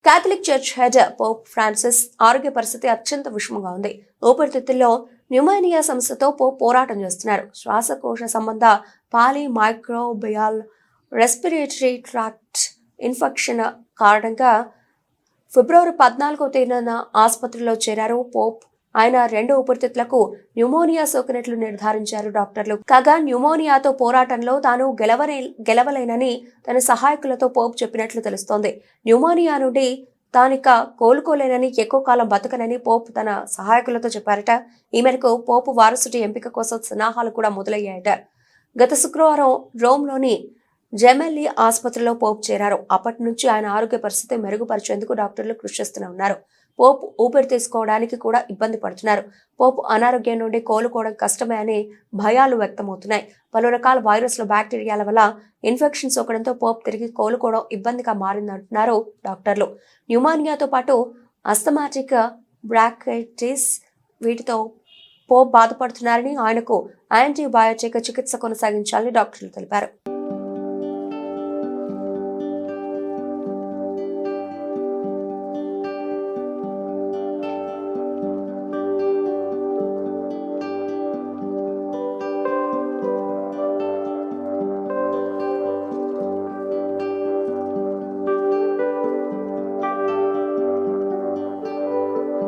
Catholic church head Pope Francis ఆరోగ్య పరిస్థితి అత్యంత విషమంగా ఉంది. ఊపిరితిత్తుల్లో న్యూమోనియా సమస్యతో పోప్ పోరాటం చేస్తున్నారు. శ్వాసకోశ సంబంధ పాలిమైక్రోబియల్ రెస్పిరేటరీ ట్రాక్ట్ ఇన్ఫెక్షన్ కారణంగా ఫిబ్రవరి 14వ తేదీన ఆసుపత్రిలో చేరారు పోప్. ఆయన 2 ఊపిరితిత్తులకు న్యూమోనియా సోకినట్లు నిర్ధారించారు డాక్టర్లు. కాగా న్యూమోనియాతో పోరాటంలో తాను గెలవలేనని తన సహాయకులతో పోప్ చెప్పినట్లు తెలుస్తోంది. న్యూమోనియా నుండి తానిక కోలుకోలేనని, ఎక్కువ కాలం బతకనని పోప్ తన సహాయకులతో చెప్పారట. ఈ మేరకు పోప్ వారసుడి ఎంపిక కోసం సన్నాహాలు కూడా మొదలయ్యాయట. గత శుక్రవారం రోమ్లోని జెమెల్లీ ఆసుపత్రిలో పోప్ చేరారు. అప్పటి నుంచి ఆయన ఆరోగ్య పరిస్థితి మెరుగుపరిచేందుకు డాక్టర్లు కృషి చేస్తూనే ఉన్నారు. పోప్ ఊపిరి తీసుకోవడానికి కూడా ఇబ్బంది పడుతున్నారు. పోప్ అనారోగ్యం నుండి కోలుకోవడం కష్టమే అని భయాలు వ్యక్తమవుతున్నాయి. పలు రకాల వైరస్లు, బ్యాక్టీరియాల వల్ల ఇన్ఫెక్షన్ సోకడంతో పోప్ తిరిగి కోలుకోవడం ఇబ్బందిగా మారిందంటున్నారు డాక్టర్లు. న్యూమోనియాతో పాటు అస్థమాటిక్ బ్రాంకైటిస్ వీటితో పోప్ బాధపడుతున్నారని, ఆయనకు యాంటీబయాటిక్ చికిత్స కొనసాగించాలని డాక్టర్లు తెలిపారు.